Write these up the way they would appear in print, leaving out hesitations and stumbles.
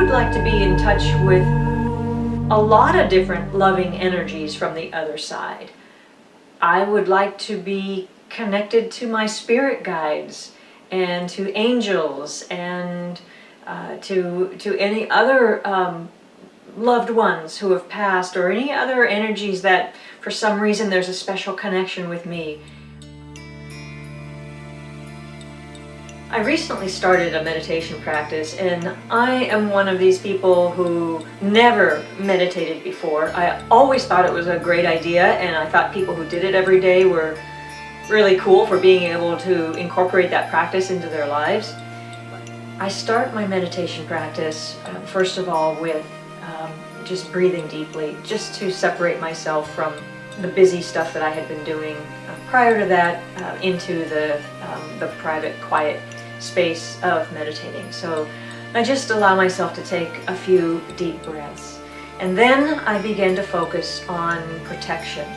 would like to be in touch with a lot of different loving energies from the other side. I would like to be connected to my spirit guides and to angels and to any other loved ones who have passed, or any other energies that for some reason there's a special connection with me. I recently started a meditation practice, and I am one of these people who never meditated before. I always thought it was a great idea, and I thought people who did it every day were really cool for being able to incorporate that practice into their lives. I start my meditation practice, first of all, with just breathing deeply, just to separate myself from the busy stuff that I had been doing prior to that, into the private, quiet space of meditating. So I just allow myself to take a few deep breaths. And then I begin to focus on protection.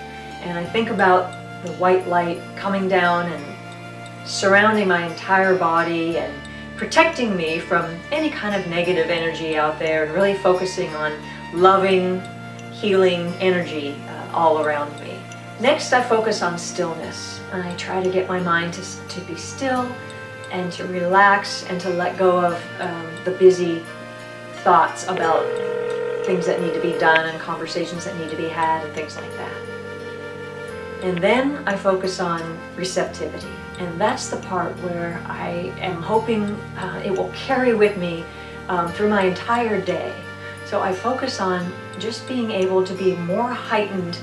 And I think about the white light coming down and surrounding my entire body and protecting me from any kind of negative energy out there, and really focusing on loving, healing energy all around me. Next, I focus on stillness. And I try to get my mind to be still and to relax and to let go of the busy thoughts about things that need to be done and conversations that need to be had and things like that. And then I focus on receptivity. And that's the part where I am hoping it will carry with me through my entire day. So I focus on just being able to be more heightened,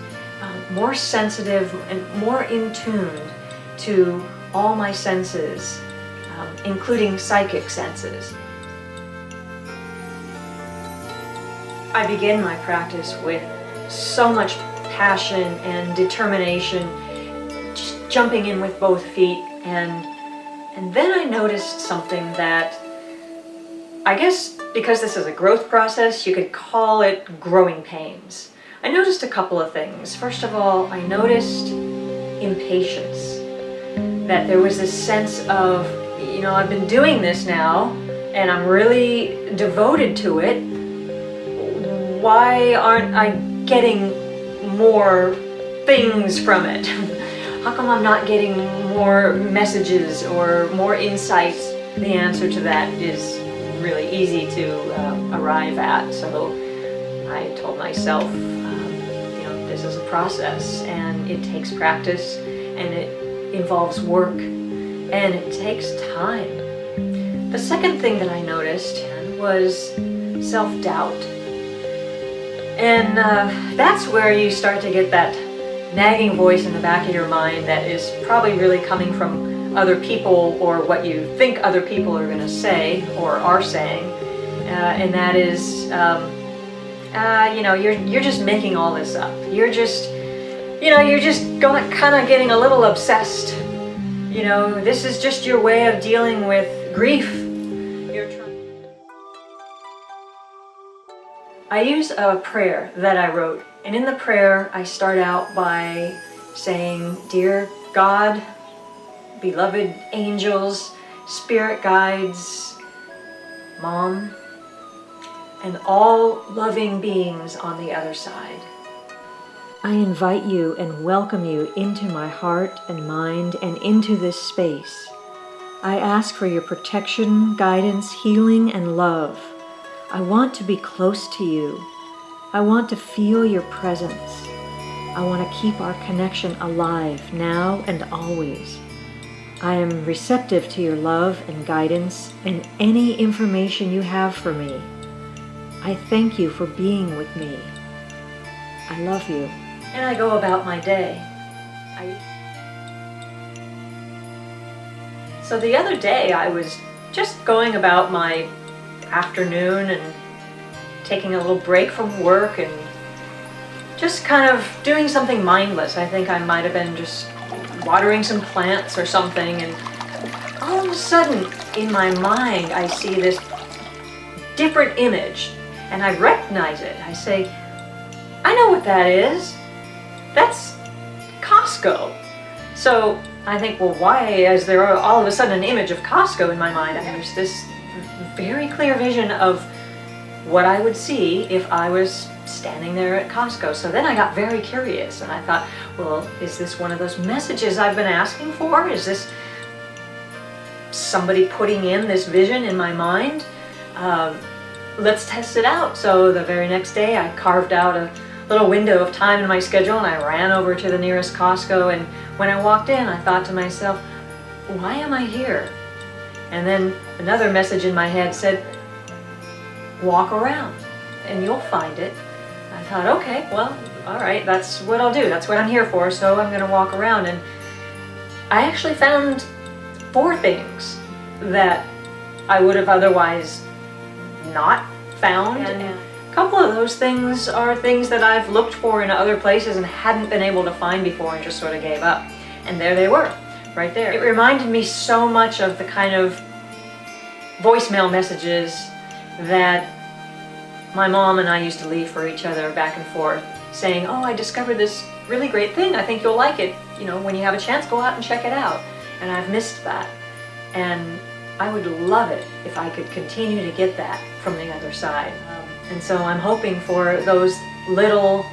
more sensitive, and more in tune to all my senses, including psychic senses. I begin my practice with so much passion and determination, just jumping in with both feet, and then I noticed something that, I guess because this is a growth process, you could call it growing pains. I noticed a couple of things. First of all, I noticed impatience, that there was this sense of, I've been doing this now and I'm really devoted to it. Why aren't I getting more things from it? How come I'm not getting more messages or more insights? The answer to that is really easy to arrive at. So I told myself, this is a process, and it takes practice, and it involves work, and it takes time. The second thing that I noticed was self-doubt. And that's where you start to get that nagging voice in the back of your mind that is probably really coming from other people, or what you think other people are going to say or are saying. And that is, you're just making all this up. You're just going kind of getting a little obsessed. This is just your way of dealing with grief. I use a prayer that I wrote, and in the prayer I start out by saying, "Dear God, beloved angels, spirit guides, Mom, and all loving beings on the other side, I invite you and welcome you into my heart and mind and into this space. I ask for your protection, guidance, healing, and love. I want to be close to you. I want to feel your presence. I want to keep our connection alive now and always. I am receptive to your love and guidance and any information you have for me. I thank you for being with me. I love you." And I go about my day. So the other day I was just going about my afternoon and taking a little break from work and just kind of doing something mindless. I think I might have been just watering some plants or something, and all of a sudden in my mind I see this different image, and I recognize it. I say, I know what that is. That's Costco. So I think, well, why is there all of a sudden an image of Costco in my mind? I have this very clear vision of what I would see if I was standing there at Costco. So then I got very curious and I thought, well, is this one of those messages I've been asking for? Is this somebody putting in this vision in my mind? Let's test it out. So the very next day I carved out a little window of time in my schedule and I ran over to the nearest Costco, and when I walked in I thought to myself, why am I here? And then another message in my head said, walk around and you'll find it. I thought, okay, well, all right, that's what I'll do. That's what I'm here for, so I'm gonna walk around. And I actually found 4 things that I would have otherwise not found. And a couple of those things are things that I've looked for in other places and hadn't been able to find before and just sort of gave up. And there they were, right there. It reminded me so much of the kind of voicemail messages that my mom and I used to leave for each other back and forth, saying, oh, I discovered this really great thing. I think you'll like it. You know, when you have a chance, go out and check it out. And I've missed that. And I would love it if I could continue to get that from the other side. And so I'm hoping for those little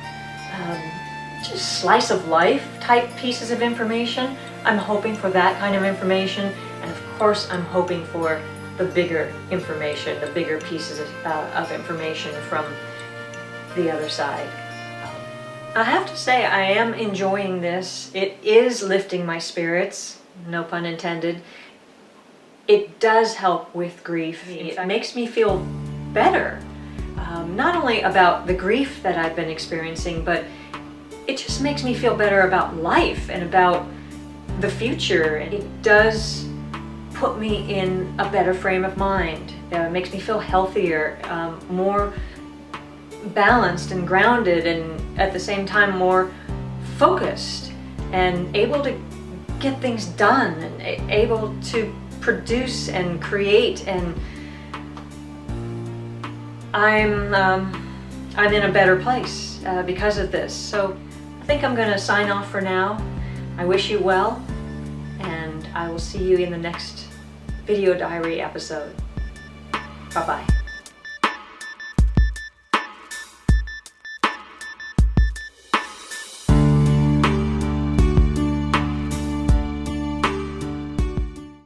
just slice of life type pieces of information. I'm hoping for that kind of information. And of course, I'm hoping for the bigger information, the bigger pieces of information from the other side. I have to say I am enjoying this. It is lifting my spirits, no pun intended. It does help with grief. It makes me feel better, not only about the grief that I've been experiencing, but it just makes me feel better about life and about the future. It does put me in a better frame of mind. It makes me feel healthier, more balanced and grounded, and at the same time more focused and able to get things done and able to produce and create. And I'm in a better place because of this. So I think I'm going to sign off for now. I wish you well, and I will see you in the next video diary episode. Bye-bye.